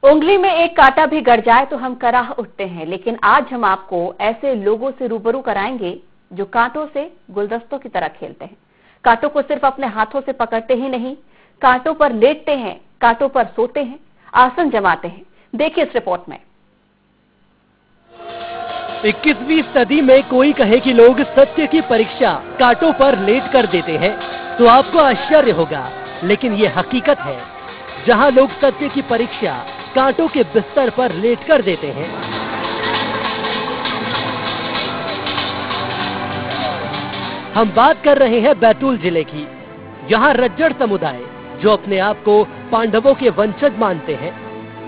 उंगली में एक कांटा भी गड़ जाए तो हम कराह उठते हैं, लेकिन आज हम आपको ऐसे लोगों से रूबरू कराएंगे जो कांटों से गुलदस्तों की तरह खेलते हैं। कांटों को सिर्फ अपने हाथों से पकड़ते ही नहीं, कांटों पर लेटते हैं, कांटों पर सोते हैं, आसन जमाते हैं। देखिए इस रिपोर्ट में। 21वीं सदी में कोई कहे कि लोग सत्य की परीक्षा कांटों पर लेट कर देते हैं तो आपको आश्चर्य होगा, लेकिन ये हकीकत है। जहां लोग सत्य की परीक्षा कांटों के बिस्तर पर लेट कर देते हैं। हम बात कर रहे हैं बैतूल जिले की। यहाँ रज्जड़ समुदाय, जो अपने आप को पांडवों के वंशज मानते हैं,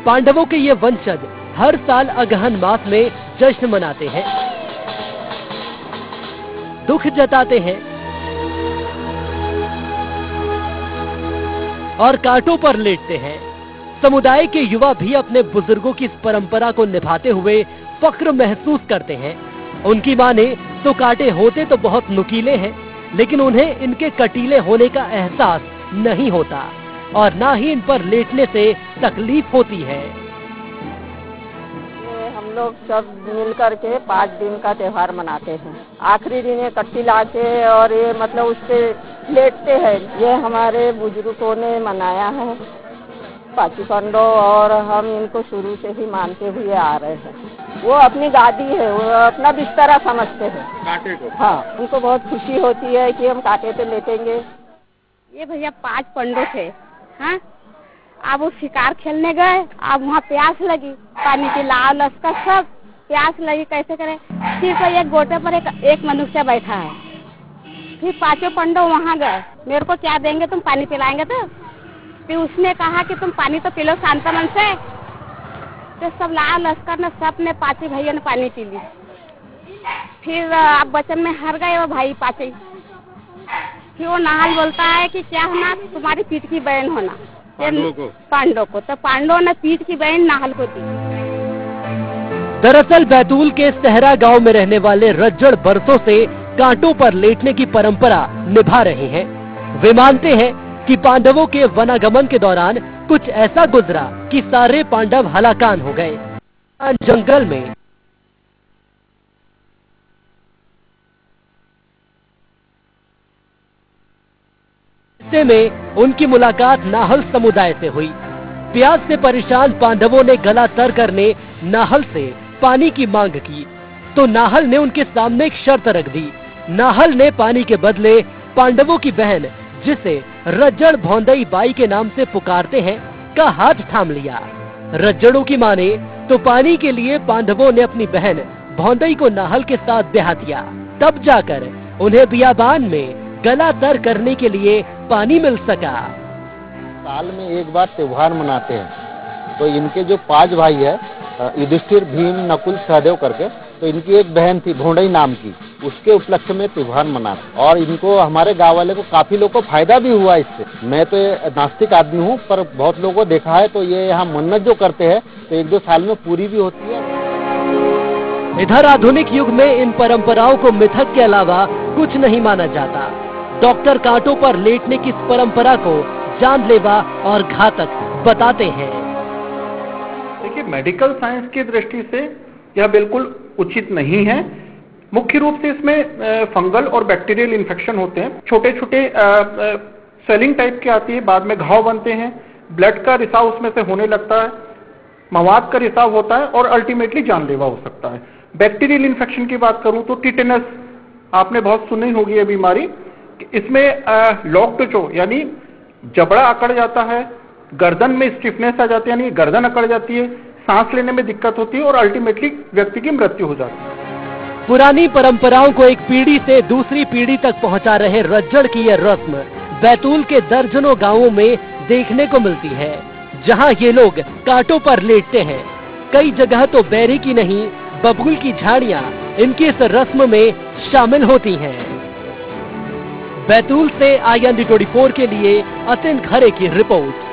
पांडवों के ये वंशज हर साल अगहन मास में जश्न मनाते हैं, दुख जताते हैं और कांटों पर लेटते हैं। समुदाय के युवा भी अपने बुजुर्गों की इस परंपरा को निभाते हुए फक्र महसूस करते हैं। उनकी माने तो कांटे होते तो बहुत नुकीले हैं, लेकिन उन्हें इनके कटीले होने का एहसास नहीं होता और ना ही इन पर लेटने से तकलीफ होती है। हम लोग सब मिल करके 5 दिन का त्योहार मनाते हैं। आखिरी दिन ये कट्टी लाके और ये मतलब उस पे लेटते हैं। ये हमारे बुजुर्गों ने मनाया है, पाची पंडो, और हम इनको शुरू से ही मानते हुए आ रहे हैं। वो अपनी गादी है, वो अपना बिस्तरा समझते हैं कांटे को। हाँ, उनको बहुत खुशी होती है कि हम कांटे पे लेटेंगे। ये भैया 5 पंडो थे। हाँ, अब वो शिकार खेलने गए, अब वहाँ प्यास लगी, पानी की लाव लश्कर सब प्यास लगी, कैसे करें। सिर्फ एक गोटे पर एक मनुष्य बैठा है। फिर 5 पंडो वहाँ गए, मेरे को क्या देंगे, तुम पानी पिलाएंगे? तो फिर उसने कहा कि तुम पानी तो पी लो शांत मन से। तो सब लाव लश्कर ने सब ने 5 भाइयों ने पानी पी ली। फिर अब बचन में हर गए वो भाई 5। फिर वो नाहल बोलता है कि क्या होना, तुम्हारी पीठ की बहन होना पांडवों को। तो पांडवों ने पीठ की बहन नाहल को दी। दरअसल बैतूल के सहरा गांव में रहने वाले रज्जड़ बरसों से कांटों पर लेटने की परंपरा निभा रहे हैं। वे मानते हैं कि पांडवों के वनागमन के दौरान कुछ ऐसा गुजरा कि सारे पांडव हलाकान हो गए। जंगल में में उनकी मुलाकात नाहल समुदाय से हुई। प्यास से परेशान पांडवों ने गला तर करने नाहल से पानी की मांग की, तो नाहल ने उनके सामने एक शर्त रख दी। नाहल ने पानी के बदले पांडवों की बहन, जिसे रज्जड़ भौंदई बाई के नाम से पुकारते हैं, का हाथ थाम लिया। रज्जड़ों की माने तो पानी के लिए पांडवों ने अपनी बहन भौंदई को नाहल के साथ ब्याह दिया। तब जाकर उन्हें बियाबान में गला तर करने के लिए पानी मिल सका। साल में एक बार त्योहार मनाते हैं। तो इनके जो 5 भाई है, युधिष्ठिर, भीम, नकुल, सहदेव करके, तो इनकी एक बहन थी भौंडई नाम की, उसके उपलक्ष्य में त्योहार मनाते। और इनको, हमारे गांव वाले को, काफी लोगों को फायदा भी हुआ इससे। मैं तो नास्तिक आदमी हूँ, पर बहुत लोगों को देखा है तो ये यहाँ मन्नत जो करते हैं तो 1-2 साल में पूरी भी होती है। इधर आधुनिक युग में इन परंपराओं को मिथक के अलावा कुछ नहीं माना जाता। डॉक्टर कांटों पर लेटने की इस परंपरा को जानलेवा और घातक बताते हैं। देखिए, मेडिकल साइंस की दृष्टि से यह बिल्कुल उचित नहीं है। मुख्य रूप से इसमें फंगल और बैक्टीरियल इन्फेक्शन होते हैं। छोटे छोटे स्वेलिंग टाइप के आती है, बाद में घाव बनते हैं, ब्लड का रिसाव उसमें से होने लगता है, मवाद का रिसाव होता है और अल्टीमेटली जानलेवा हो सकता है। बैक्टीरियल इन्फेक्शन की बात करूं तो टिटेनस, आपने बहुत सुनी होगी ये बीमारी। इसमें लॉक्ड जो, यानी जबड़ा अकड़ जाता है, गर्दन में स्टिफनेस आ जाती है, यानी गर्दन अकड़ जाती है, सांस लेने में दिक्कत होती है और अल्टीमेटली व्यक्ति की मृत्यु हो जाती है। पुरानी परंपराओं को एक पीढ़ी से दूसरी पीढ़ी तक पहुंचा रहे रज्जड़ की यह रस्म बैतूल के दर्जनों गांवों में देखने को मिलती है, जहां ये लोग कांटों पर लेटते हैं। कई जगह तो बैरी की नहीं, बबूल की झाड़ियां इनकी इस रस्म में शामिल होती हैं। बैतूल से IND 24 के लिए अतिन खरे की रिपोर्ट।